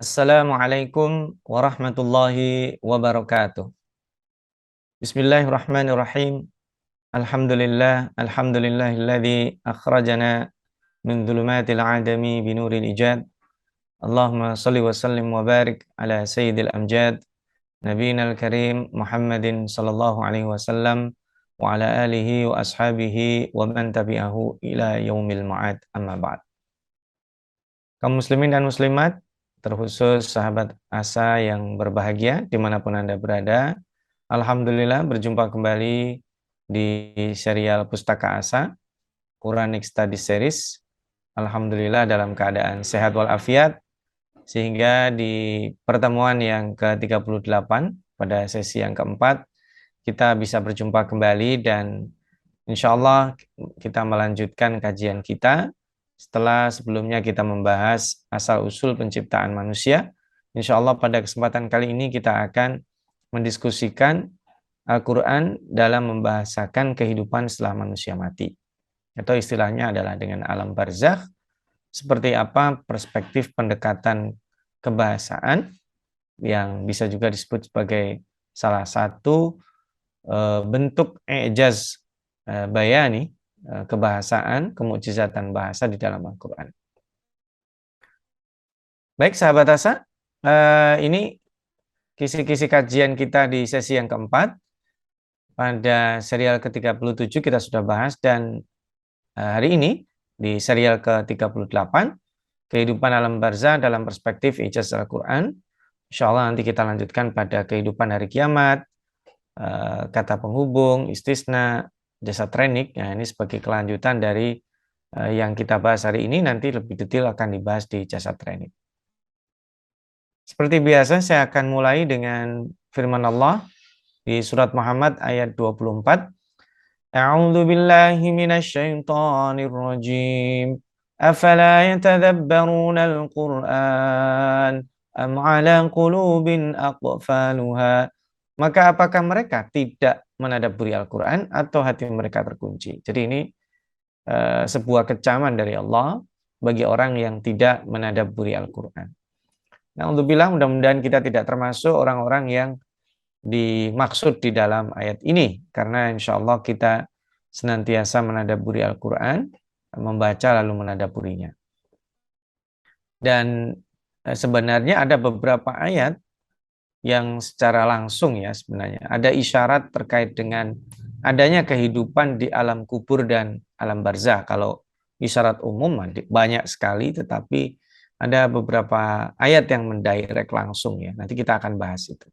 Assalamualaikum warahmatullahi wabarakatuh. Bismillahirrahmanirrahim. Alhamdulillahilladzi akhrajana min dhulumatil adami binuril ijad. Allahumma salli wa sallim wa barik ala sayyidil amjad nabiyina al-karim Muhammadin sallallahu alaihi wasallam wa ala alihi wa ashabihi wa man tabi'ahu ila yaumil ma'ad, amma ba'd. Kaum muslimin dan muslimat, terkhusus sahabat Asa yang berbahagia dimanapun Anda berada, alhamdulillah berjumpa kembali di serial Pustaka Asa, Quranic Study Series. Alhamdulillah dalam keadaan sehat walafiat, sehingga di pertemuan yang ke-38 pada sesi yang keempat, kita bisa berjumpa kembali dan insya Allah kita melanjutkan kajian kita. Setelah sebelumnya kita membahas asal-usul penciptaan manusia, insya Allah pada kesempatan kali ini kita akan mendiskusikan Al-Quran dalam membahasakan kehidupan setelah manusia mati. Atau istilahnya adalah dengan alam barzakh, seperti apa perspektif pendekatan kebahasaan yang bisa juga disebut sebagai salah satu bentuk i'jaz bayani, kebahasaan, kemukjizatan bahasa di dalam Al-Quran. Baik sahabat Asa, ini kisi-kisi kajian kita di sesi yang keempat. Pada serial ke-37 kita sudah bahas, dan hari ini di serial ke-38, kehidupan alam barzah dalam perspektif ijaz Al-Quran. Insya Allah nanti kita lanjutkan pada kehidupan hari kiamat, kata penghubung, istisna, jasa trenik. Nah, ini sebagai kelanjutan dari yang kita bahas hari ini. Nanti lebih detail akan dibahas di jasa trenik. Seperti biasa saya akan mulai dengan firman Allah di surat Muhammad ayat 24. A'udzu billahi minasyaitonir rajim. Afala yatadabbaruna al-Qur'an am 'ala qulubin aqfaluha. Maka apakah mereka tidak menadabburi Al-Quran atau hati mereka terkunci? Jadi ini sebuah kecaman dari Allah bagi orang yang tidak menadabburi Al-Quran. Nah, untuk bilang mudah-mudahan kita tidak termasuk orang-orang yang dimaksud di dalam ayat ini, karena insya Allah kita senantiasa menadabburi Al-Quran, membaca lalu menadabburinya. Dan sebenarnya ada beberapa ayat yang secara langsung ya sebenarnya ada isyarat terkait dengan adanya kehidupan di alam kubur dan alam barzah. Kalau isyarat umum banyak sekali, tetapi ada beberapa ayat yang mendirect langsung ya. Nanti kita akan bahas itu.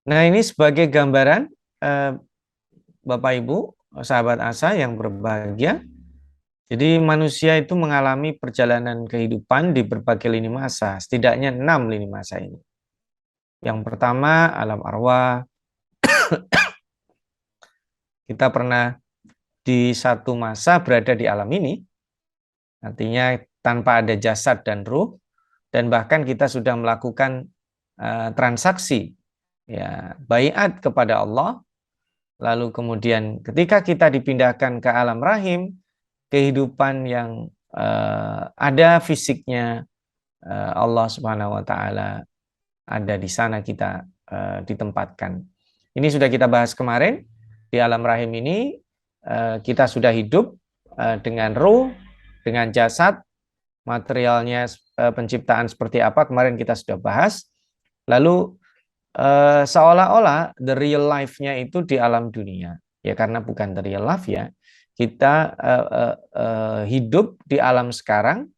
Nah, ini sebagai gambaran Bapak Ibu, sahabat Asa yang berbahagia. Jadi manusia itu mengalami perjalanan kehidupan di berbagai lini masa, setidaknya 6 lini masa ini. Yang pertama, alam arwah. Kita pernah di satu masa berada di alam ini, artinya tanpa ada jasad dan ruh, dan bahkan kita sudah melakukan transaksi, ya, baiat kepada Allah. Lalu kemudian ketika kita dipindahkan ke alam rahim, kehidupan yang ada fisiknya, Allah Subhanahu wa Ta'ala ada di sana, kita ditempatkan. Ini sudah kita bahas kemarin. Di alam rahim ini kita sudah hidup dengan ruh, dengan jasad, materialnya penciptaan seperti apa kemarin kita sudah bahas. Lalu seolah-olah the real life-nya itu di alam dunia. Ya karena bukan the real life ya. Kita hidup di alam sekarang,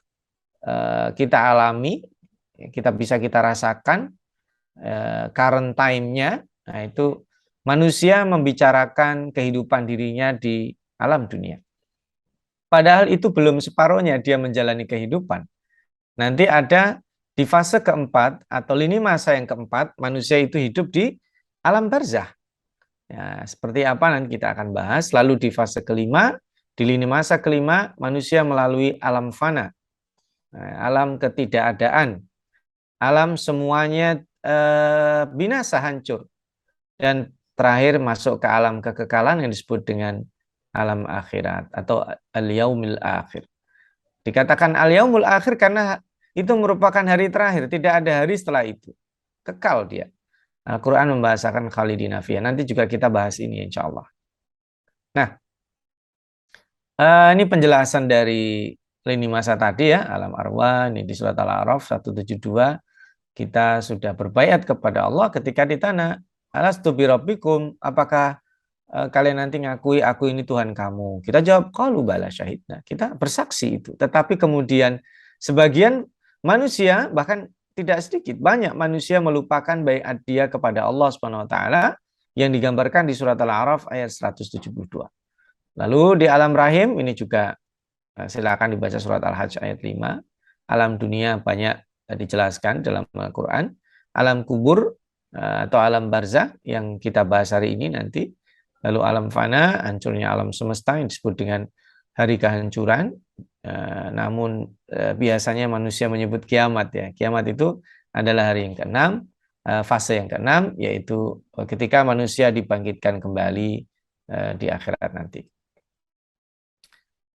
kita alami, kita bisa kita rasakan current time-nya. Nah, itu manusia membicarakan kehidupan dirinya di alam dunia. Padahal itu belum separuhnya dia menjalani kehidupan. Nanti ada di fase keempat atau lini masa yang keempat, manusia itu hidup di alam barzah. Ya, seperti apa nanti kita akan bahas. Lalu di fase kelima, di lini masa kelima, manusia melalui alam fana, alam ketidakadaan, alam semuanya binasa, hancur. Dan terakhir masuk ke alam kekekalan yang disebut dengan alam akhirat atau al-yaumil akhir. Dikatakan al-yaumul akhir karena itu merupakan hari terakhir, tidak ada hari setelah itu. Kekal dia. Al-Quran membahasakan khalidina fiyah. Nanti juga kita bahas ini insya Allah. Nah, ini penjelasan dari lini masa tadi ya, alam arwah, ini di surat Al-A'raf 172. Kita sudah berbaiat kepada Allah ketika ditanya, alastu birabbikum, apakah kalian nanti ngakui aku ini Tuhan kamu? Kita jawab, qalu bala syahidna. Kita bersaksi itu. Tetapi kemudian sebagian manusia, bahkan tidak sedikit, banyak manusia melupakan baiat dia kepada Allah Subhanahu wa taala yang digambarkan di surat Al-A'raf ayat 172. Lalu di alam rahim ini juga silakan dibaca surat Al-Hajj ayat 5. Alam dunia banyak dijelaskan dalam Al-Quran. Alam kubur atau alam barzah yang kita bahas hari ini nanti. Lalu alam fana, hancurnya alam semesta yang disebut dengan hari kehancuran. Namun biasanya manusia menyebut kiamat ya. Kiamat itu adalah hari yang ke-6, fase yang ke-6, yaitu ketika manusia dibangkitkan kembali di akhirat nanti.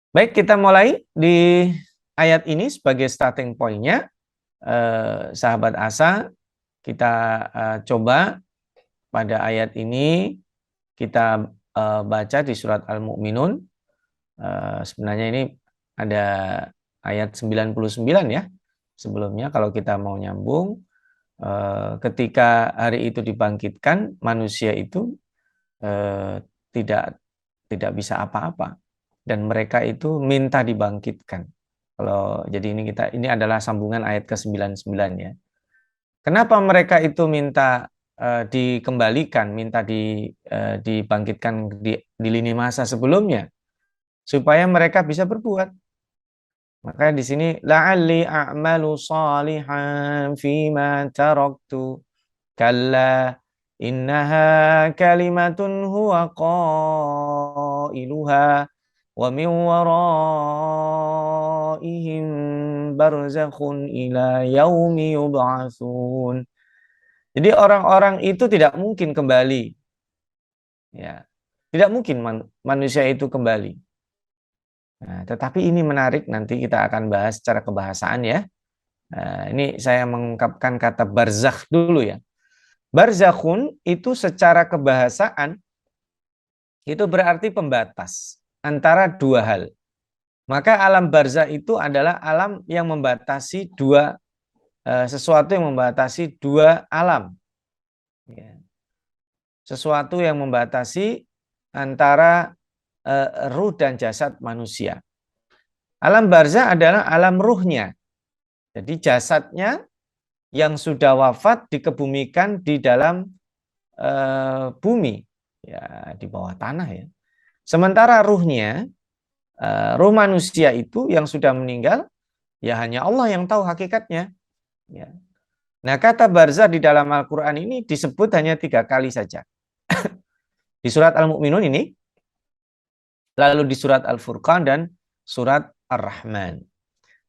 Baik, kita mulai di ayat ini sebagai starting point-nya. Sahabat Asa, kita coba pada ayat ini kita baca di surat Al-Mu'minun. Sebenarnya ini ada ayat 99 ya. Sebelumnya kalau kita mau nyambung, ketika hari itu dibangkitkan, manusia itu tidak bisa apa-apa. Dan mereka itu minta dibangkitkan. Kalau jadi ini adalah sambungan ayat ke-99 ya. Kenapa mereka itu minta dikembalikan, minta dibangkitkan di lini masa sebelumnya supaya mereka bisa berbuat. Makanya di sini la'alli a'malu shalihan fima taraktu kalla innaha kalimatun huwa qailuha wa min waraihim barzakhun ila yaumi yub'atsun. Jadi orang-orang itu tidak mungkin kembali. Ya. Tidak mungkin manusia itu kembali. Nah, tetapi ini menarik, nanti kita akan bahas secara kebahasaan ya. Ini saya mengungkapkan kata barzakh dulu ya. Barzakhun itu secara kebahasaan itu berarti pembatas antara dua hal. Maka alam barzakh itu adalah alam yang membatasi sesuatu yang membatasi dua alam. Ya. Sesuatu yang membatasi antara ruh dan jasad manusia. Alam barzakh adalah alam ruhnya. Jadi jasadnya yang sudah wafat dikebumikan di dalam bumi, ya di bawah tanah ya. Sementara ruhnya, ruh manusia itu yang sudah meninggal, ya hanya Allah yang tahu hakikatnya. Ya. Nah, kata barzakh di dalam Al-Quran ini disebut hanya 3 kali saja. Di surat Al-Mu'minun ini, lalu di surat Al-Furqan dan surat Ar-Rahman.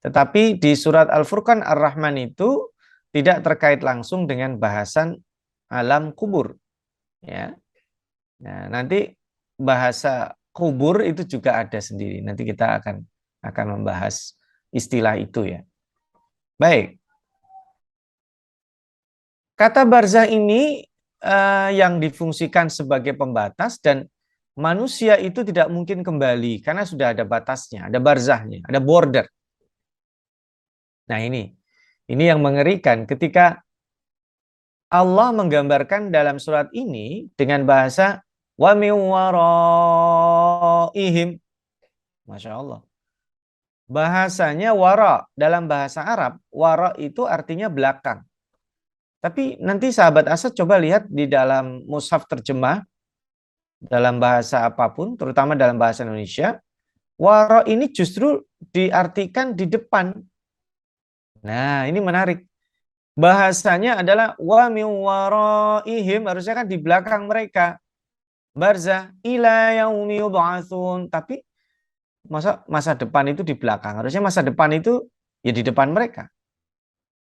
Tetapi di surat Al-Furqan Ar-Rahman itu tidak terkait langsung dengan bahasan alam kubur. Ya. Nah, nanti bahasa kubur itu juga ada sendiri. Nanti kita akan membahas istilah itu ya. Baik. Kata barzakh ini yang difungsikan sebagai pembatas, dan manusia itu tidak mungkin kembali karena sudah ada batasnya, ada barzahnya, ada border. Nah ini yang mengerikan ketika Allah menggambarkan dalam surat ini dengan bahasa wa min waraihim. Masya Allah. Bahasanya wara, dalam bahasa Arab, wara itu artinya belakang. Tapi nanti sahabat Asad coba lihat di dalam mushaf terjemah, dalam bahasa apapun, terutama dalam bahasa Indonesia, wara ini justru diartikan di depan. Nah, ini menarik. Bahasanya adalah wa min waraihim, harusnya kan di belakang mereka. Barzah ila yaumi yub'atsun. Tapi masa depan itu di belakang. Harusnya masa depan itu ya di depan mereka.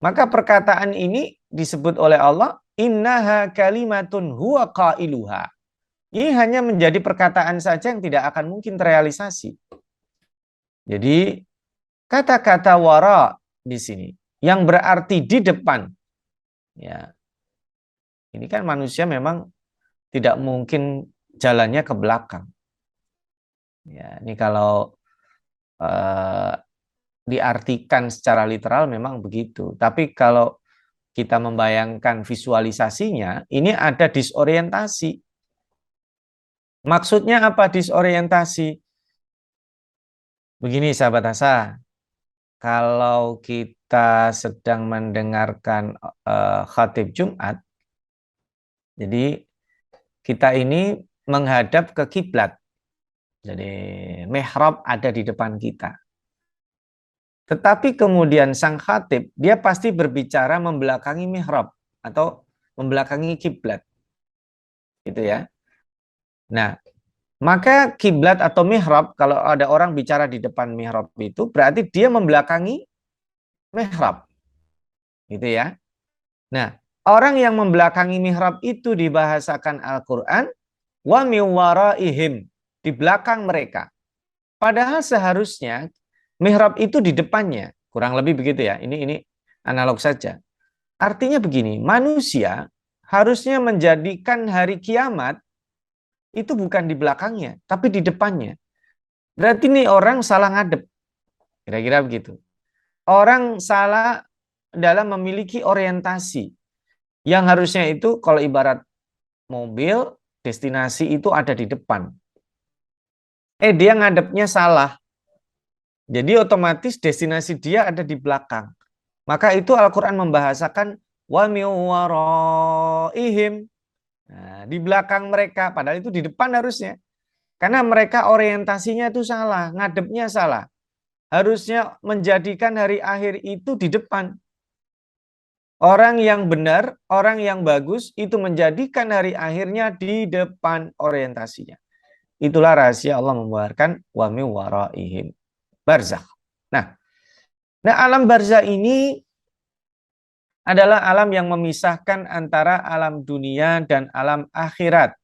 Maka perkataan ini disebut oleh Allah, innaha kalimatun huwa qailuha. Ini hanya menjadi perkataan saja yang tidak akan mungkin terrealisasi. Jadi kata-kata wara di sini yang berarti di depan. Ya, ini kan manusia memang tidak mungkin jalannya ke belakang. Ya, ini kalau eh, diartikan secara literal memang begitu. Tapi kalau kita membayangkan visualisasinya, ini ada disorientasi. Maksudnya apa disorientasi? Begini sahabat Asa, kalau kita sedang mendengarkan khatib Jumat, jadi kita ini menghadap ke kiblat. Jadi mihrab ada di depan kita. Tetapi kemudian sang khatib, dia pasti berbicara membelakangi mihrab atau membelakangi kiblat. Gitu ya. Nah, maka kiblat atau mihrab, kalau ada orang bicara di depan mihrab itu, berarti dia membelakangi mihrab. Gitu ya. Nah, orang yang membelakangi mihrab itu dibahasakan Al-Quran, wa min waraihim, di belakang mereka. Padahal seharusnya mihrab itu di depannya. Kurang lebih begitu ya. Ini analog saja. Artinya begini, manusia harusnya menjadikan hari kiamat itu bukan di belakangnya, tapi di depannya. Berarti nih orang salah ngadep. Kira-kira begitu. Orang salah dalam memiliki orientasi. Yang harusnya itu kalau ibarat mobil, destinasi itu ada di depan. Dia ngadepnya salah. Jadi otomatis destinasi dia ada di belakang. Maka itu Al-Quran membahasakan wa min waraihim. Nah, di belakang mereka, padahal itu di depan harusnya. Karena mereka orientasinya itu salah, ngadepnya salah. Harusnya menjadikan hari akhir itu di depan. Orang yang benar, orang yang bagus, itu menjadikan hari akhirnya di depan orientasinya. Itulah rahasia Allah membuarkan wa min waraihim. Barzakh. Nah, alam barzakh ini adalah alam yang memisahkan antara alam dunia dan alam akhirat.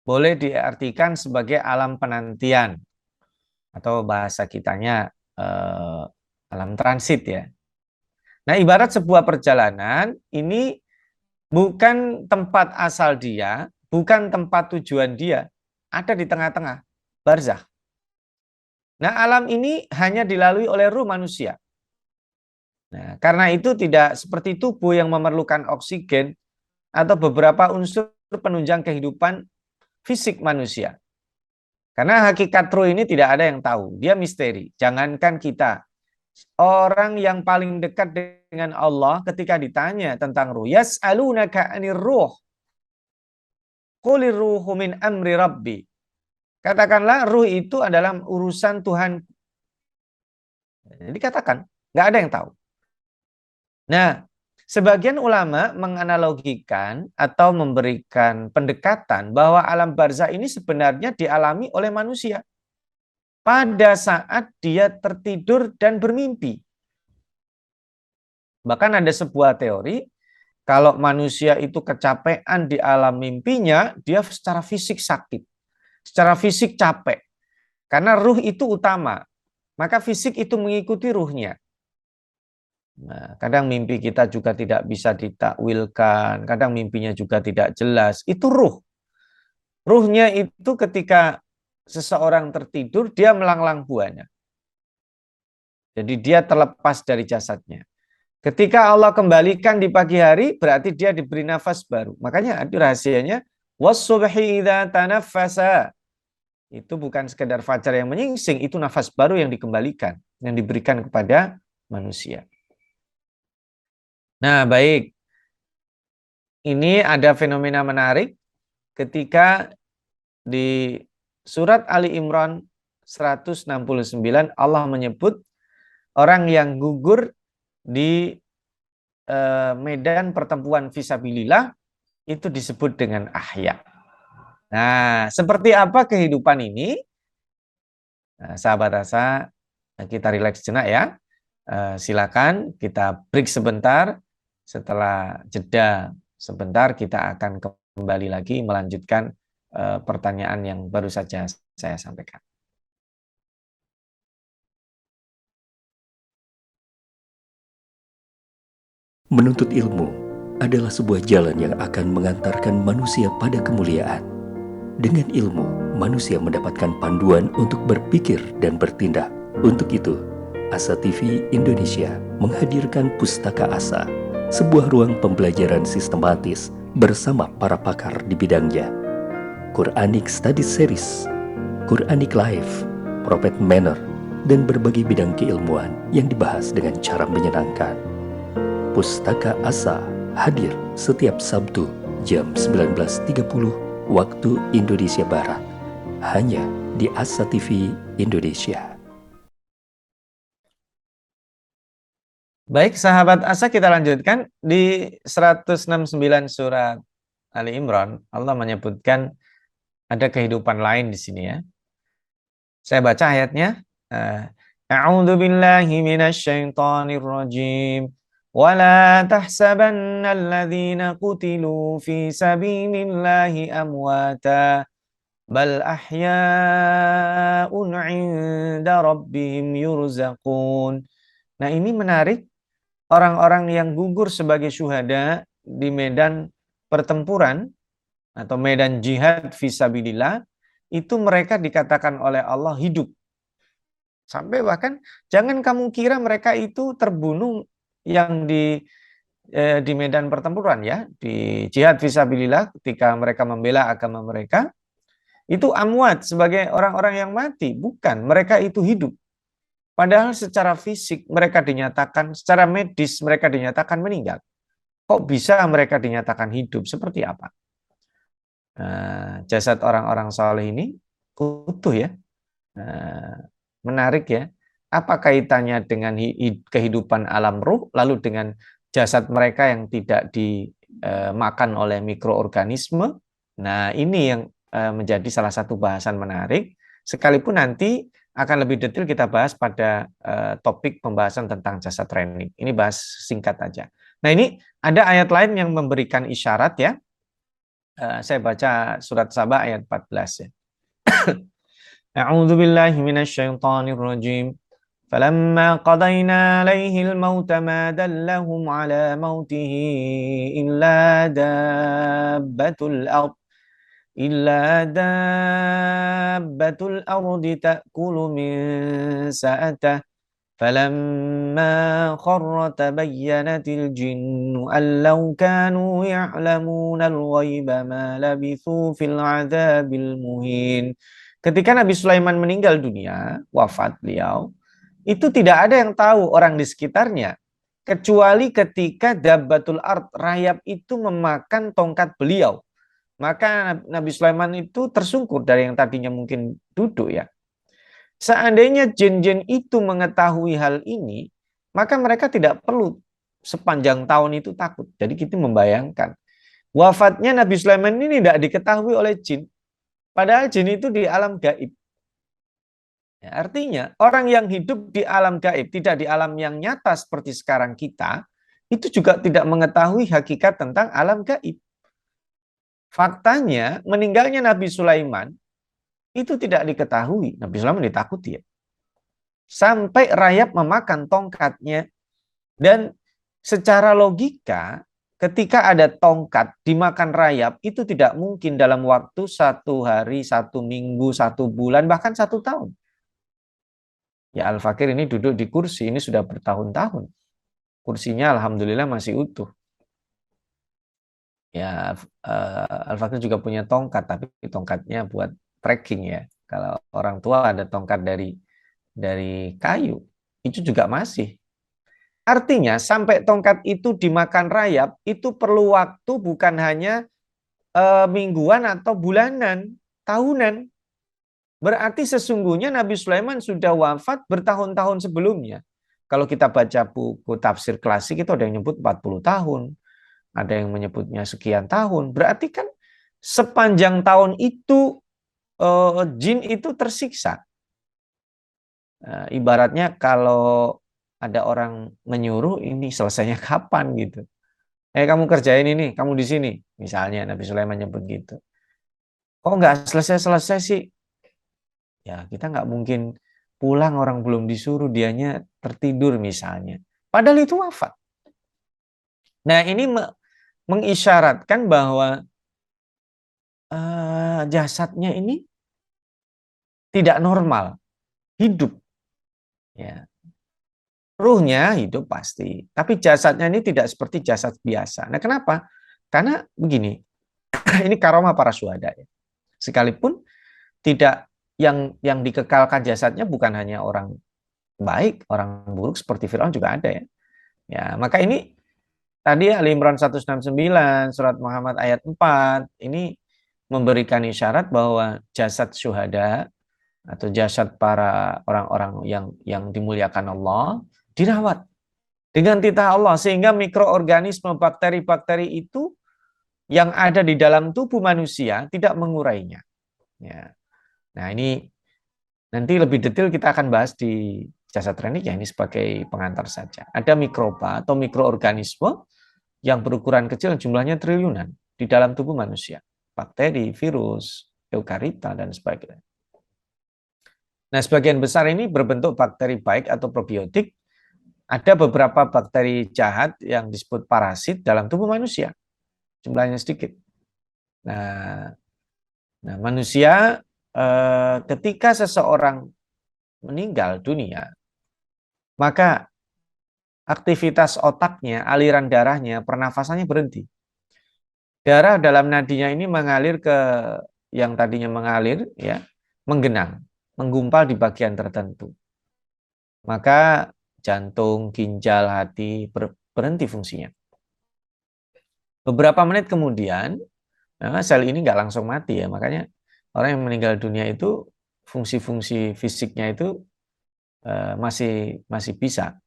Boleh diartikan sebagai alam penantian atau bahasa kitanya alam transit ya. Nah, ibarat sebuah perjalanan ini bukan tempat asal dia, bukan tempat tujuan dia, ada di tengah-tengah, barzakh. Nah, alam ini hanya dilalui oleh ruh manusia. Nah, karena itu tidak seperti tubuh yang memerlukan oksigen atau beberapa unsur penunjang kehidupan fisik manusia. Karena hakikat ruh ini tidak ada yang tahu, dia misteri. Jangankan kita, orang yang paling dekat dengan Allah ketika ditanya tentang ruh, yas'alunaka 'anir ruh. Qulir ruhu min amri rabbi. Katakanlah ruh itu adalah urusan Tuhan. Jadi katakan, nggak ada yang tahu. Nah, sebagian ulama menganalogikan atau memberikan pendekatan bahwa alam barzakh ini sebenarnya dialami oleh manusia pada saat dia tertidur dan bermimpi. Bahkan ada sebuah teori, kalau manusia itu kecapean di alam mimpinya, dia secara fisik sakit, secara fisik capek. Karena ruh itu utama, maka fisik itu mengikuti ruhnya. Nah, kadang mimpi kita juga tidak bisa ditakwilkan, kadang mimpinya juga tidak jelas. Itu ruh. Ruhnya itu ketika seseorang tertidur, dia melanglang buana. Jadi dia terlepas dari jasadnya. Ketika Allah kembalikan di pagi hari, berarti dia diberi nafas baru. Makanya itu rahasianya, was-subhi idza tanaffasa. Itu bukan sekedar fajar yang menyingsing, itu nafas baru yang dikembalikan, yang diberikan kepada manusia. Nah, baik. Ini ada fenomena menarik ketika di surat Ali Imran 169 Allah menyebut orang yang gugur di medan pertempuran fisabilillah itu disebut dengan ahya. Nah, seperti apa kehidupan ini? Nah, sahabat rasa, kita rileks jenak ya. Silakan kita break sebentar. Setelah jeda sebentar kita akan kembali lagi melanjutkan pertanyaan yang baru saja saya sampaikan. Menuntut ilmu adalah sebuah jalan yang akan mengantarkan manusia pada kemuliaan. Dengan ilmu, manusia mendapatkan panduan untuk berpikir dan bertindak. Untuk itu, Asa TV Indonesia menghadirkan Pustaka Asa, sebuah ruang pembelajaran sistematis bersama para pakar di bidangnya. Quranic Study Series, Quranic Life, Prophet Manner, dan berbagai bidang keilmuan yang dibahas dengan cara menyenangkan. Pustaka Asa hadir setiap Sabtu jam 19.30 waktu Indonesia Barat, hanya di Asa TV Indonesia. Baik, sahabat Asa, kita lanjutkan di 169 surat Ali Imran. Allah menyebutkan ada kehidupan lain di sini ya. Saya baca ayatnya. A'udzu billahi minasyaitonir rajim. ولا تحسبن الذين قتلوا في سبيل الله أمواتا بل أحياء عند ربهم يرزقون. Nah, ini menarik, orang-orang yang gugur sebagai syuhada di medan pertempuran atau medan jihad fisabilillah, itu mereka dikatakan oleh Allah hidup. Sampai bahkan jangan kamu kira mereka itu terbunuh yang di medan pertempuran ya, di jihad fisabilillah ketika mereka membela agama mereka, itu amwat sebagai orang-orang yang mati. Bukan, mereka itu hidup. Padahal secara fisik mereka dinyatakan, secara medis mereka dinyatakan meninggal. Kok bisa mereka dinyatakan hidup? Seperti apa? Nah, jasad orang-orang saleh ini utuh ya. Nah, menarik ya. Apa kaitannya dengan kehidupan alam ruh, lalu dengan jasad mereka yang tidak dimakan oleh mikroorganisme? Nah, ini yang menjadi salah satu bahasan menarik. Sekalipun nanti akan lebih detail kita bahas pada topik pembahasan tentang jasa training. Ini bahas singkat aja. Nah, ini ada ayat lain yang memberikan isyarat ya. Saya baca surat Saba ayat 14 ya. A'udzu billahi minasyaitonir rajim. Falamma qadayna alaihi al-maut ma dallahum ala mautihi illa dabbatul ardi ta'kulu min sa'atah. فلما خر تبينت الجن أن لو كانوا يعلمون الغيب ما لبثوا في العذاب المهين. Ketika Nabi Sulaiman meninggal dunia, wafat beliau, itu tidak ada yang tahu orang di sekitarnya, kecuali ketika dabbatul ard, rayap itu memakan tongkat beliau. Maka Nabi Sulaiman itu tersungkur dari yang tadinya mungkin duduk ya. Seandainya jin-jin itu mengetahui hal ini, maka mereka tidak perlu sepanjang tahun itu takut. Jadi kita membayangkan, wafatnya Nabi Sulaiman ini tidak diketahui oleh jin. Padahal jin itu di alam gaib. Ya, artinya orang yang hidup di alam gaib, tidak di alam yang nyata seperti sekarang kita, itu juga tidak mengetahui hakikat tentang alam gaib. Faktanya meninggalnya Nabi Sulaiman itu tidak diketahui. Nabi Sulaiman ditakuti ya. Sampai rayap memakan tongkatnya. Dan secara logika, ketika ada tongkat dimakan rayap, itu tidak mungkin dalam waktu 1 hari, 1 minggu, 1 bulan, bahkan 1 tahun. Ya, Al-Fakir ini duduk di kursi, ini sudah bertahun-tahun. Kursinya alhamdulillah masih utuh. Ya, Al-Fakir juga punya tongkat, tapi tongkatnya buat trekking ya. Kalau orang tua ada tongkat dari kayu, itu juga masih. Artinya sampai tongkat itu dimakan rayap, itu perlu waktu bukan hanya mingguan atau bulanan, tahunan. Berarti sesungguhnya Nabi Sulaiman sudah wafat bertahun-tahun sebelumnya. Kalau kita baca buku tafsir klasik itu ada yang nyebut 40 tahun, ada yang menyebutnya sekian tahun. Berarti kan sepanjang tahun itu jin itu tersiksa. Ibaratnya kalau ada orang menyuruh, ini selesainya kapan gitu. Kamu kerjain ini, kamu di sini. Misalnya Nabi Sulaiman nyebut gitu. Kok nggak selesai-selesai sih? Ya kita nggak mungkin pulang orang belum disuruh, dianya tertidur misalnya. Padahal itu wafat. Nah, ini mengisyaratkan bahwa jasadnya ini tidak normal, hidup. Ya. Ruhnya hidup pasti, tapi jasadnya ini tidak seperti jasad biasa. Nah, kenapa? Karena begini, ini karomah para syuhada ya. Sekalipun tidak yang dikekalkan jasadnya bukan hanya orang baik, orang buruk seperti Firaun juga ada ya. Ya, maka ini tadi Ali Imran 169, surat Muhammad ayat 4, ini memberikan isyarat bahwa jasad syuhada atau jasad para orang-orang yang dimuliakan Allah dirawat dengan titah Allah sehingga mikroorganisme bakteri-bakteri itu yang ada di dalam tubuh manusia tidak mengurainya. Ya. Nah, ini nanti lebih detail kita akan bahas di jasa training ya, ini sebagai pengantar saja. Ada mikroba atau mikroorganisme yang berukuran kecil jumlahnya triliunan di dalam tubuh manusia. Bakteri, virus, eukarita, dan sebagainya. Nah, sebagian besar ini berbentuk bakteri baik atau probiotik. Ada beberapa bakteri jahat yang disebut parasit dalam tubuh manusia. Jumlahnya sedikit. Nah manusia ketika seseorang meninggal dunia, maka aktivitas otaknya, aliran darahnya, pernafasannya berhenti. Darah dalam nadinya ini mengalir ke yang tadinya mengalir, ya, menggenang, menggumpal di bagian tertentu. Maka jantung, ginjal, hati berhenti fungsinya. Beberapa menit kemudian, sel ini nggak langsung mati ya, makanya orang yang meninggal dunia itu fungsi-fungsi fisiknya itu masih bisa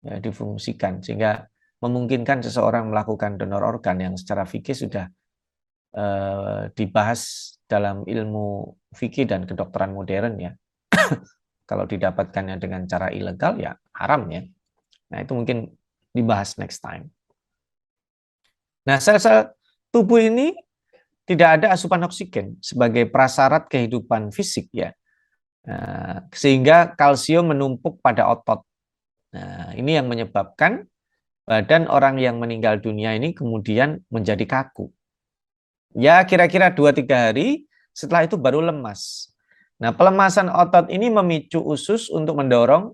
ya, difungsikan sehingga memungkinkan seseorang melakukan donor organ yang secara fikih sudah dibahas dalam ilmu fikih dan kedokteran modern ya. Kalau didapatkannya dengan cara ilegal ya haram ya. Nah, itu mungkin dibahas next time. Nah, sel-sel tubuh ini tidak ada asupan oksigen sebagai prasyarat kehidupan fisik ya. Nah, sehingga kalsium menumpuk pada otot. Nah, ini yang menyebabkan badan orang yang meninggal dunia ini kemudian menjadi kaku. Ya, kira-kira 2-3 hari setelah itu baru lemas. Nah, pelemasan otot ini memicu usus untuk mendorong,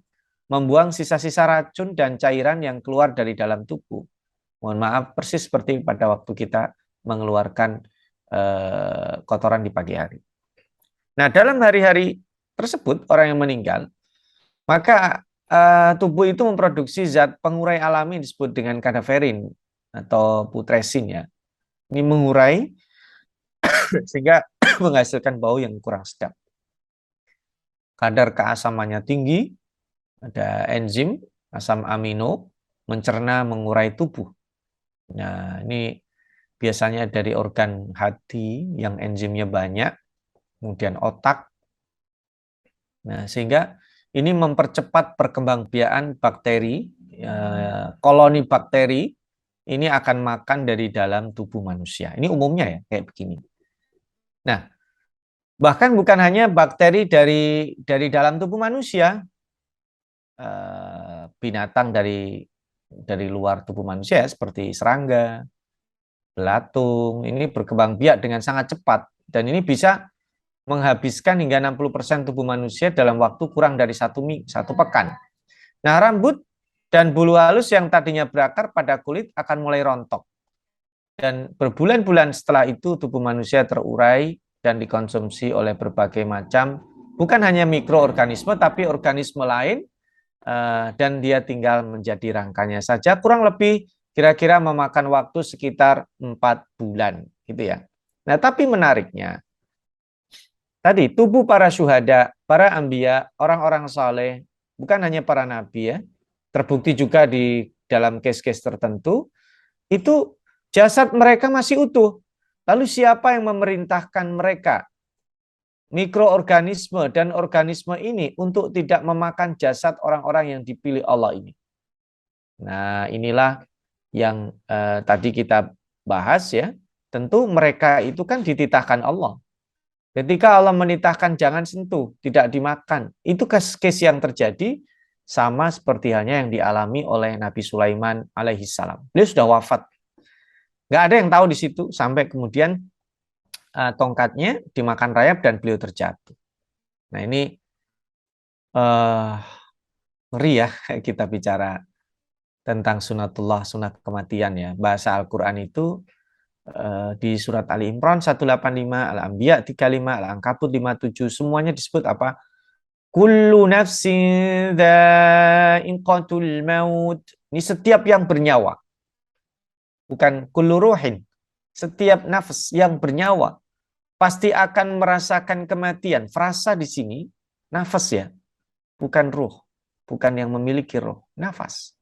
membuang sisa-sisa racun dan cairan yang keluar dari dalam tubuh. Mohon maaf, persis seperti pada waktu kita mengeluarkan kotoran di pagi hari. Nah, dalam hari-hari tersebut, orang yang meninggal, maka tubuh itu memproduksi zat pengurai alami disebut dengan kadaverin atau putresin ya. Ini mengurai sehingga menghasilkan bau yang kurang sedap. Kadar keasamannya tinggi, ada enzim asam amino mencerna mengurai tubuh. Nah, ini biasanya dari organ hati yang enzimnya banyak, kemudian otak. Nah, sehingga ini mempercepat perkembangbiakan bakteri, koloni bakteri ini akan makan dari dalam tubuh manusia. Ini umumnya ya, kayak begini. Nah, bahkan bukan hanya bakteri dari dalam tubuh manusia, binatang dari luar tubuh manusia ya, seperti serangga, belatung, ini berkembang biak dengan sangat cepat. Dan ini bisa menghabiskan hingga 60% tubuh manusia dalam waktu kurang dari satu pekan. Nah, rambut dan bulu halus yang tadinya berakar pada kulit akan mulai rontok. Dan berbulan-bulan setelah itu tubuh manusia terurai dan dikonsumsi oleh berbagai macam, bukan hanya mikroorganisme, tapi organisme lain, dan dia tinggal menjadi rangkanya saja. Kurang lebih kira-kira memakan waktu sekitar 4 bulan. Gitu ya. Nah, tapi menariknya, tadi tubuh para syuhada, para anbiya, orang-orang saleh, bukan hanya para nabi ya, terbukti juga di dalam case-case tertentu, itu jasad mereka masih utuh. Lalu siapa yang memerintahkan mereka, mikroorganisme dan organisme ini, untuk tidak memakan jasad orang-orang yang dipilih Allah ini? Nah, inilah yang tadi kita bahas ya. Tentu mereka itu kan dititahkan Allah. Ketika Allah menitahkan jangan sentuh, tidak dimakan, itu case yang terjadi sama seperti halnya yang dialami oleh Nabi Sulaiman alaihissalam. Beliau sudah wafat. Nggak ada yang tahu di situ sampai kemudian tongkatnya dimakan rayap dan beliau terjatuh. Nah ini ngeri ya kita bicara tentang sunatullah, sunat kematian ya. Bahasa Al-Quran itu di surat Ali Imran 185, Al-Anbiya 35, Al-Ankabut 57, semuanya disebut apa? Kullu nafsin dha'iqatul maut. Ini setiap yang bernyawa. Bukan kullu ruhin. Setiap nafas yang bernyawa pasti akan merasakan kematian. Frasa di sini nafas ya, bukan ruh. Bukan yang memiliki ruh, nafas.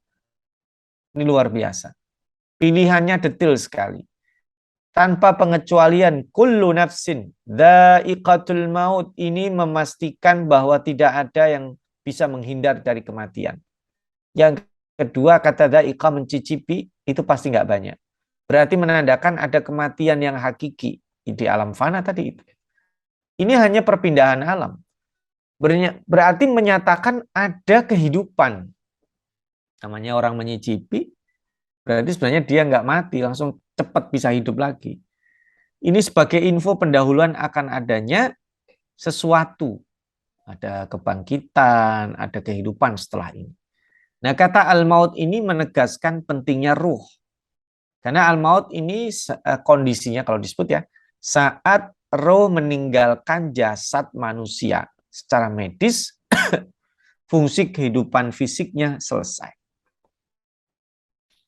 Ini luar biasa. Pilihannya detail sekali. Tanpa pengecualian, kullu nafsin dha'iqatul maut, ini memastikan bahwa tidak ada yang bisa menghindar dari kematian. Yang kedua, kata dha'iqah mencicipi, itu pasti nggak banyak. Berarti menandakan ada kematian yang hakiki di alam fana tadi itu. Ini hanya perpindahan alam. Berarti menyatakan ada kehidupan. Namanya orang menyicipi, berarti sebenarnya dia nggak mati, langsung cepat bisa hidup lagi. Ini sebagai info pendahuluan akan adanya sesuatu. Ada kebangkitan, ada kehidupan setelah ini. Nah, kata al-maut ini menegaskan pentingnya ruh. Karena al-maut ini kondisinya kalau disebut ya, saat roh meninggalkan jasad manusia. Secara medis, fungsi kehidupan fisiknya selesai.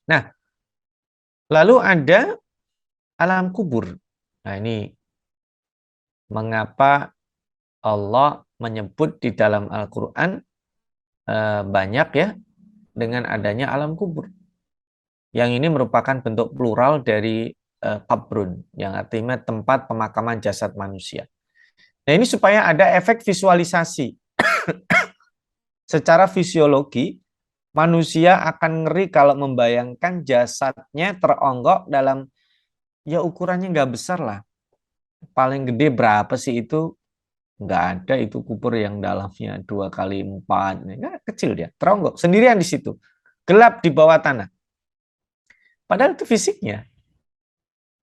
Nah, lalu ada alam kubur. Nah, ini mengapa Allah menyebut di dalam Al-Quran banyak ya dengan adanya alam kubur. Yang ini merupakan bentuk plural dari qabrun, yang artinya tempat pemakaman jasad manusia. Nah, ini supaya ada efek visualisasi. Secara fisiologi, manusia akan ngeri kalau membayangkan jasadnya teronggok dalam, ya ukurannya nggak besar lah. Paling gede berapa sih itu? Nggak ada itu kubur yang dalamnya 2x4. Nggak, kecil dia, teronggok. Sendirian di situ. Gelap di bawah tanah. Padahal itu fisiknya.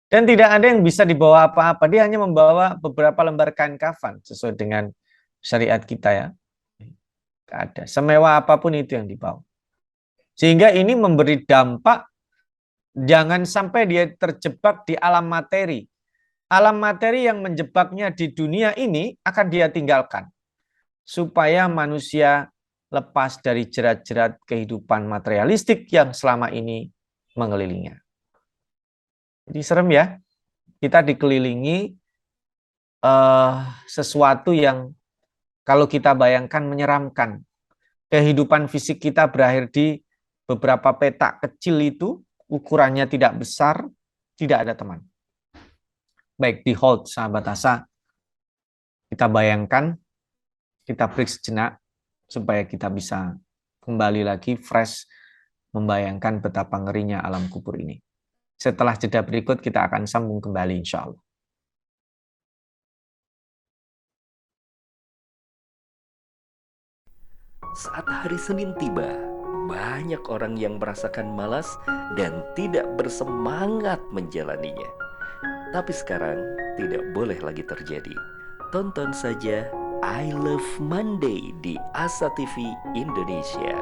Dan tidak ada yang bisa dibawa apa-apa. Dia hanya membawa beberapa lembar kain kafan sesuai dengan syariat kita ya. Nggak ada. Semewah apapun itu yang dibawa. Sehingga ini memberi dampak, jangan sampai dia terjebak di alam materi. Alam materi yang menjebaknya di dunia ini akan dia tinggalkan. Supaya manusia lepas dari jerat-jerat kehidupan materialistik yang selama ini mengelilinginya. Jadi serem ya, kita dikelilingi sesuatu yang kalau kita bayangkan menyeramkan. Kehidupan fisik kita berakhir di beberapa petak kecil itu, ukurannya tidak besar, tidak ada teman. Baik, di hold sahabat asa, kita bayangkan, kita break sejenak, supaya kita bisa kembali lagi fresh, membayangkan betapa ngerinya alam kubur ini. Setelah jeda berikut, kita akan sambung kembali insya Allah. Saat hari Senin tiba, banyak orang yang merasakan malas dan tidak bersemangat menjalaninya. Tapi sekarang tidak boleh lagi terjadi. Tonton saja I Love Monday di Asa TV Indonesia.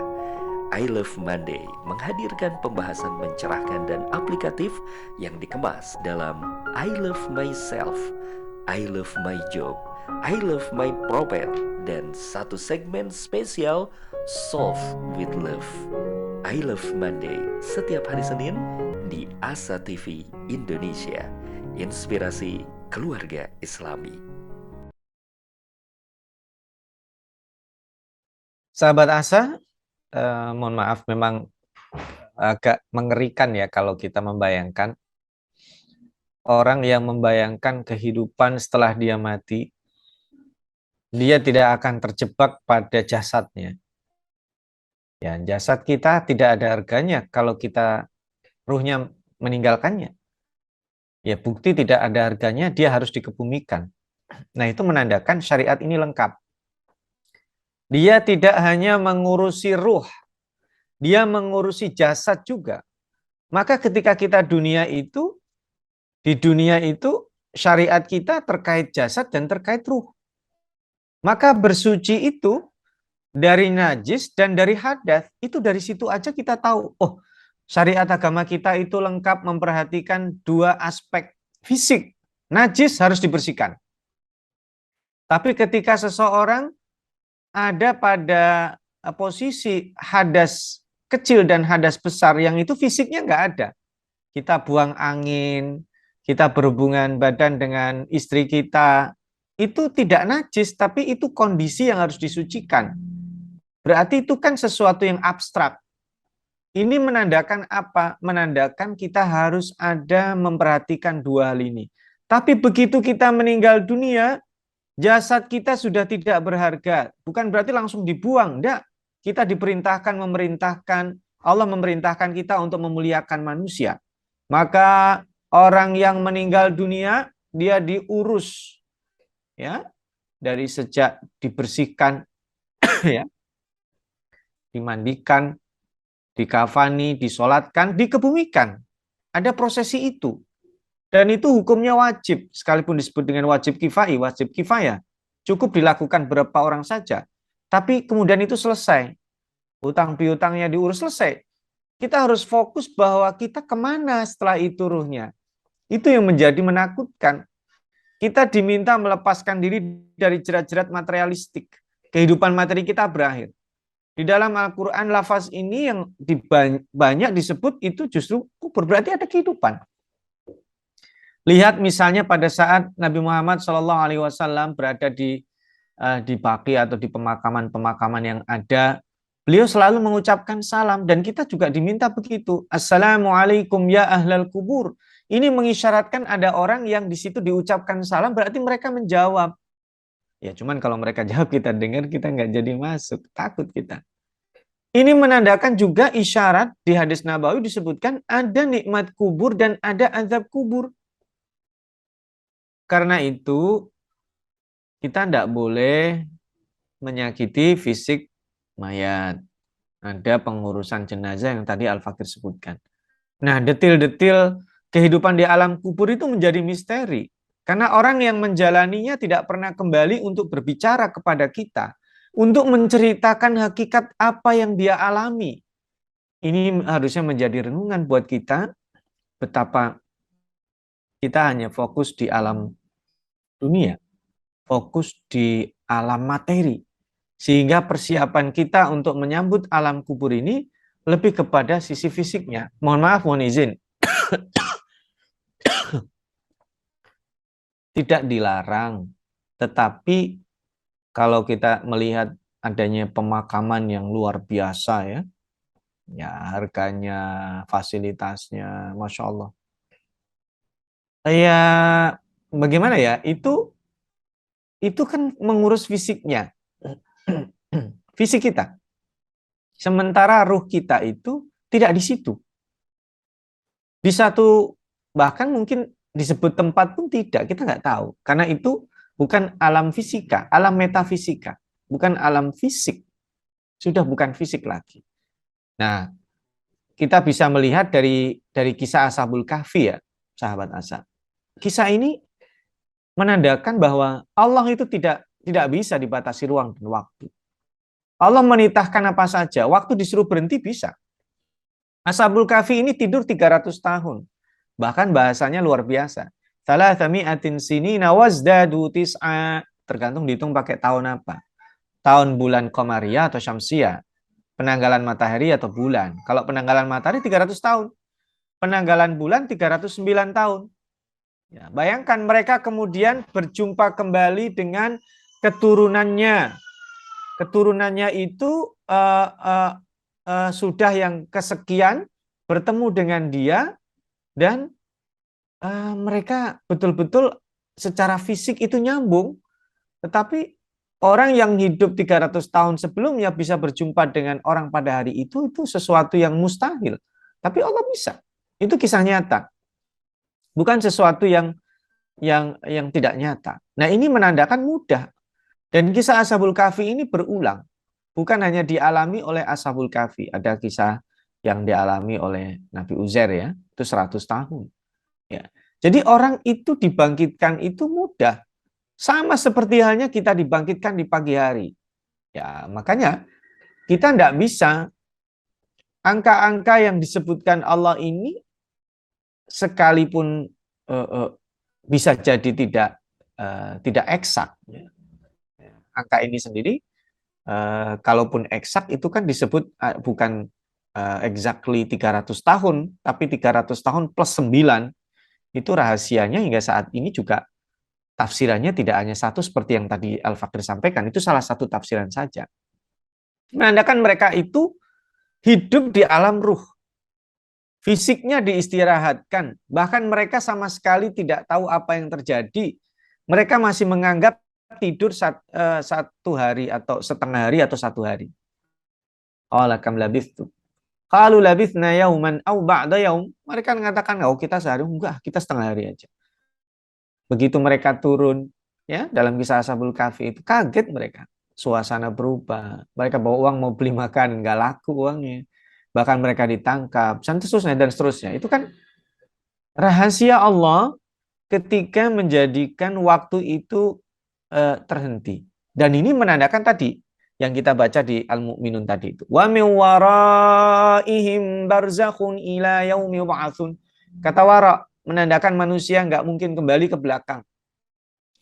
I Love Monday menghadirkan pembahasan mencerahkan dan aplikatif yang dikemas dalam I Love Myself, I Love My Job, I Love My Prophet, dan satu segmen spesial Solve with Love. I Love Monday setiap hari Senin di Asa TV Indonesia. Inspirasi keluarga Islami. Sahabat Asa, mohon maaf memang agak mengerikan ya kalau kita membayangkan orang yang membayangkan kehidupan setelah dia mati, dia tidak akan terjebak pada jasadnya. Ya, jasad kita tidak ada harganya kalau kita ruhnya meninggalkannya. Ya, bukti tidak ada harganya, dia harus dikebumikan. Nah, itu menandakan syariat ini lengkap. Dia tidak hanya mengurusi ruh, dia mengurusi jasad juga. Maka ketika kita di dunia itu syariat kita terkait jasad dan terkait ruh. Maka bersuci itu dari najis dan dari hadas, itu dari situ aja kita tahu, oh, syariat agama kita itu lengkap memperhatikan dua aspek fisik. Najis harus dibersihkan. Tapi ketika seseorang ada pada posisi hadas kecil dan hadas besar yang itu fisiknya nggak ada. Kita buang angin, kita berhubungan badan dengan istri kita, itu tidak najis, tapi itu kondisi yang harus disucikan. Berarti itu kan sesuatu yang abstrak. Ini menandakan apa? Menandakan kita harus ada memperhatikan dua hal ini. Tapi begitu kita meninggal dunia, jasad kita sudah tidak berharga. Bukan berarti langsung dibuang, enggak. Kita Allah memerintahkan kita untuk memuliakan manusia. Maka orang yang meninggal dunia, dia diurus, ya, dari sejak dibersihkan, ya, dimandikan, dikafani, disolatkan, dikebumikan. Ada prosesi itu. Dan itu hukumnya wajib, sekalipun disebut dengan wajib kifayah. Cukup dilakukan beberapa orang saja. Tapi kemudian itu selesai. Hutang piutangnya diurus, selesai. Kita harus fokus bahwa kita kemana setelah itu ruhnya. Itu yang menjadi menakutkan. Kita diminta melepaskan diri dari jerat-jerat materialistik. Kehidupan materi kita berakhir. Di dalam Al-Quran, lafaz ini yang banyak disebut itu justru kubur, berarti ada kehidupan. Lihat misalnya pada saat Nabi Muhammad SAW berada di Baqi atau di pemakaman-pemakaman yang ada, beliau selalu mengucapkan salam, dan kita juga diminta begitu. Assalamualaikum ya ahlal kubur. Ini mengisyaratkan ada orang yang di situ diucapkan salam, berarti mereka menjawab. Ya cuman kalau mereka jawab kita dengar, kita nggak jadi masuk, takut kita. Ini menandakan juga isyarat di hadis Nabawi disebutkan ada nikmat kubur dan ada azab kubur. Karena itu kita tidak boleh menyakiti fisik mayat. Ada pengurusan jenazah yang tadi Al-Fakir sebutkan. Nah, detil-detil kehidupan di alam kubur itu menjadi misteri. Karena orang yang menjalaninya tidak pernah kembali untuk berbicara kepada kita, untuk menceritakan hakikat apa yang dia alami. Ini harusnya menjadi renungan buat kita, betapa kita hanya fokus di alam dunia, fokus di alam materi. Sehingga persiapan kita untuk menyambut alam kubur ini lebih kepada sisi fisiknya. Mohon maaf, mohon izin. Tidak dilarang, tetapi kalau kita melihat adanya pemakaman yang luar biasa, ya harganya, fasilitasnya, Masya Allah. Ya bagaimana ya, itu kan mengurus fisiknya, fisik kita. Sementara ruh kita itu tidak di situ. Di satu, bahkan mungkin disebut tempat pun tidak, kita nggak tahu. Karena itu bukan alam fisika, alam metafisika. Bukan alam fisik. Sudah bukan fisik lagi. Nah, kita bisa melihat dari kisah Ashabul Kahfi, ya, sahabat Ashab. Kisah ini menandakan bahwa Allah itu tidak bisa dibatasi ruang dan waktu. Allah menitahkan apa saja, waktu disuruh berhenti bisa. Ashabul Kahfi ini tidur 300 tahun. Bahkan bahasanya luar biasa. Salasami'atin sinina wazdadu tis'a. Tergantung dihitung pakai tahun apa. Tahun bulan Qamariyah atau Syamsiyah. Penanggalan matahari atau bulan. Kalau penanggalan matahari 300 tahun. Penanggalan bulan 309 tahun. Ya, bayangkan mereka kemudian berjumpa kembali dengan keturunannya. Keturunannya itu sudah yang kesekian bertemu dengan dia, dan mereka betul-betul secara fisik itu nyambung. Tetapi orang yang hidup 300 tahun sebelumnya bisa berjumpa dengan orang pada hari itu sesuatu yang mustahil. Tapi Allah bisa. Itu kisah nyata. Bukan sesuatu yang tidak nyata. Nah, ini menandakan mudah. Dan kisah Ashabul Kahfi ini berulang. bukan hanya dialami oleh Ashabul Kahfi. Ada kisah yang dialami oleh Nabi Uzair ya, itu 100 tahun. Ya. Jadi orang itu dibangkitkan itu mudah. Sama seperti halnya kita dibangkitkan di pagi hari. Ya, makanya kita tidak bisa angka-angka yang disebutkan Allah ini sekalipun bisa jadi tidak eksak. Angka ini sendiri, kalaupun eksak itu kan disebut bukan exactly 300 tahun, tapi 300 tahun plus 9. Itu rahasianya hingga saat ini juga tafsirannya tidak hanya satu seperti yang tadi Al-Fakir sampaikan, itu salah satu tafsiran saja. Menandakan mereka itu hidup di alam ruh. Fisiknya diistirahatkan, bahkan mereka sama sekali tidak tahu apa yang terjadi. Mereka masih menganggap tidur 1 hari atau setengah hari atau 1 hari. Qala kam labithtum? Qalu labithna yauman aw ba'da yaum. Mereka mengatakan, "Oh, kita sehari." Enggak, kita setengah hari aja. Begitu mereka turun ya dalam kisah Ashabul Kahfi itu kaget mereka. Suasana berubah. Mereka bawa uang mau beli makan, nggak laku uangnya. Bahkan mereka ditangkap, dan seterusnya. Itu kan rahasia Allah ketika menjadikan waktu itu terhenti. Dan ini menandakan tadi yang kita baca di Al-Mu'minun tadi itu. Wa min waraihim barzakhun ila yaumi yub'atsun. Kata Wara, menandakan manusia nggak mungkin kembali ke belakang.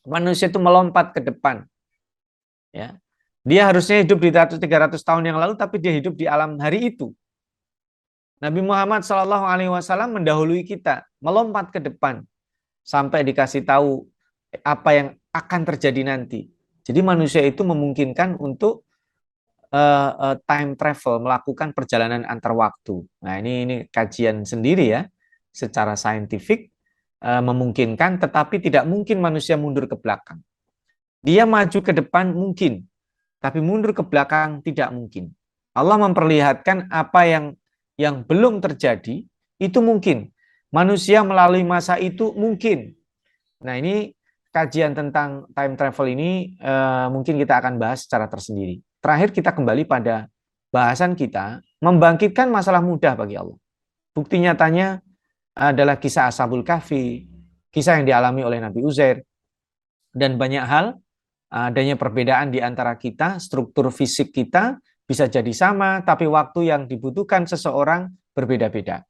Manusia itu melompat ke depan. Ya. Dia harusnya hidup di 300 tahun yang lalu, tapi dia hidup di alam hari itu. Nabi Muhammad SAW mendahului kita, melompat ke depan sampai dikasih tahu apa yang akan terjadi nanti. Jadi manusia itu memungkinkan untuk time travel, melakukan perjalanan antar waktu. Nah ini kajian sendiri ya, secara saintifik memungkinkan, tetapi tidak mungkin manusia mundur ke belakang. Dia maju ke depan mungkin, tapi mundur ke belakang tidak mungkin. Allah memperlihatkan apa yang belum terjadi, itu mungkin. Manusia melalui masa itu mungkin. Nah ini kajian tentang time travel ini mungkin kita akan bahas secara tersendiri. Terakhir kita kembali pada bahasan kita, membangkitkan masalah mudah bagi Allah. Bukti nyatanya adalah kisah Ashabul Kahfi, kisah yang dialami oleh Nabi Uzair, dan banyak hal. Adanya perbedaan di antara kita, struktur fisik kita bisa jadi sama, tapi waktu yang dibutuhkan seseorang berbeda-beda.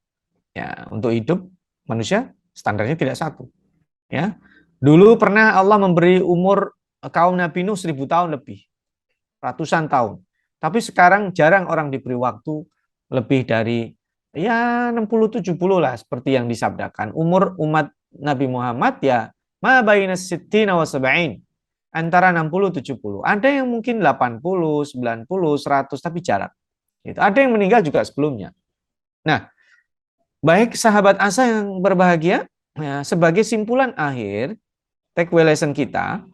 Ya, untuk hidup manusia standarnya tidak satu. Ya, dulu pernah Allah memberi umur kaum Nabi Nuh 1000 tahun lebih, ratusan tahun. Tapi sekarang jarang orang diberi waktu lebih dari ya 60-70 lah seperti yang disabdakan. Umur umat Nabi Muhammad ya ma baina sittina wa sab'in. Antara 60-70. Ada yang mungkin 80, 90, 100, tapi jarak. Ada yang meninggal juga sebelumnya. Nah, baik sahabat asa yang berbahagia, ya, sebagai simpulan akhir, takeaway lesson kita,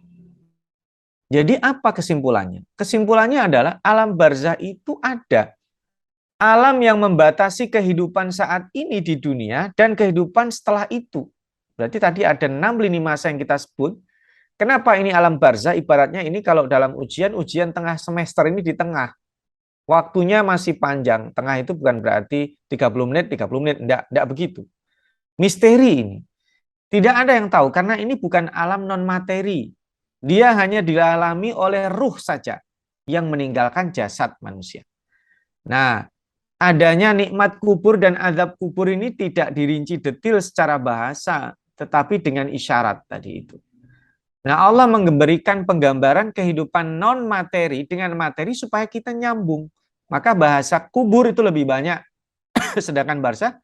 jadi apa kesimpulannya? Kesimpulannya adalah alam barzah itu ada. Alam yang membatasi kehidupan saat ini di dunia dan kehidupan setelah itu. Berarti tadi ada 6 lini masa yang kita sebut. Kenapa ini alam barzah? Ibaratnya ini kalau dalam ujian tengah semester ini di tengah. Waktunya masih panjang. Tengah itu bukan berarti 30 menit, 30 menit. Enggak begitu. Misteri ini. Tidak ada yang tahu karena ini bukan alam non-materi. Dia hanya dialami oleh ruh saja yang meninggalkan jasad manusia. Nah, adanya nikmat kubur dan azab kubur ini tidak dirinci detail secara bahasa, tetapi dengan isyarat tadi itu. Nah, Allah memberikan penggambaran kehidupan non-materi dengan materi supaya kita nyambung. Maka bahasa kubur itu lebih banyak, sedangkan barzah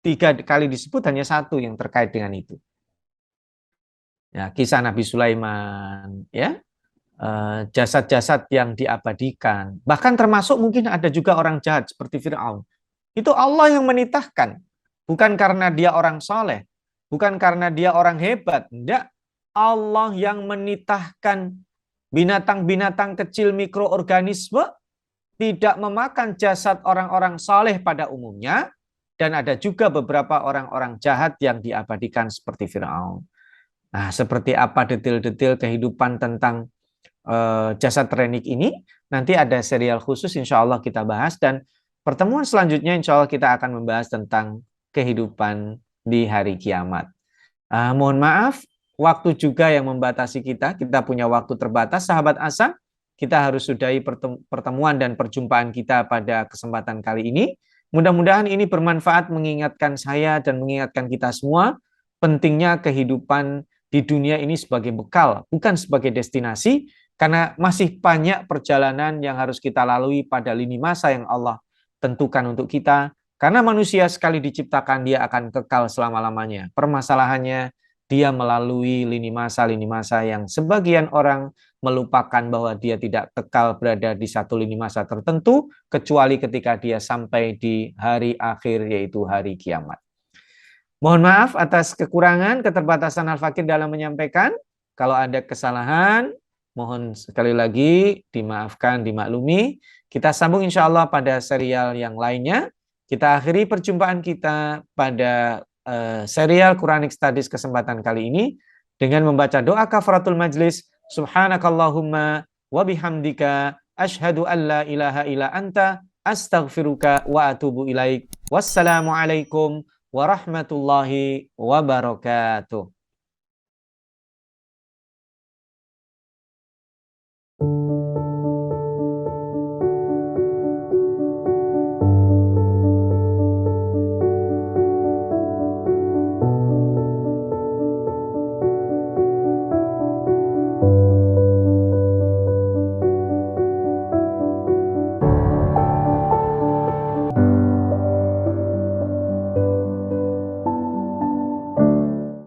3 kali disebut hanya 1 yang terkait dengan itu. Ya, kisah Nabi Sulaiman, ya, jasad-jasad yang diabadikan, bahkan termasuk mungkin ada juga orang jahat seperti Fir'aun. Itu Allah yang menitahkan, bukan karena dia orang soleh, bukan karena dia orang hebat, enggak. Allah yang menitahkan binatang-binatang kecil mikroorganisme tidak memakan jasad orang-orang saleh pada umumnya, dan ada juga beberapa orang-orang jahat yang diabadikan seperti Firaun. Nah, seperti apa detail-detail kehidupan tentang jasad renik ini. Nanti ada serial khusus insya Allah kita bahas, dan pertemuan selanjutnya insya Allah kita akan membahas tentang kehidupan di hari kiamat. Mohon maaf, waktu juga yang membatasi kita. Kita punya waktu terbatas, sahabat Asa. Kita harus sudahi pertemuan dan perjumpaan kita pada kesempatan kali ini. Mudah-mudahan ini bermanfaat mengingatkan saya dan mengingatkan kita semua pentingnya kehidupan di dunia ini sebagai bekal, bukan sebagai destinasi, karena masih banyak perjalanan yang harus kita lalui pada lini masa yang Allah tentukan untuk kita. Karena manusia sekali diciptakan, dia akan kekal selama-lamanya. Permasalahannya, dia melalui lini masa yang sebagian orang melupakan bahwa dia tidak kekal berada di satu lini masa tertentu, kecuali ketika dia sampai di hari akhir, yaitu hari kiamat. Mohon maaf atas kekurangan, keterbatasan Al-Fakir dalam menyampaikan. Kalau ada kesalahan, mohon sekali lagi dimaafkan, dimaklumi. Kita sambung insya Allah pada serial yang lainnya. Kita akhiri perjumpaan kita pada serial Quranic Studies kesempatan kali ini dengan membaca doa kafaratul majlis. Subhanakallahumma wa bihamdika asyhadu an la ilaha illa anta astaghfiruka wa atubu ilaik. Wassalamualaikum warahmatullahi wabarakatuh.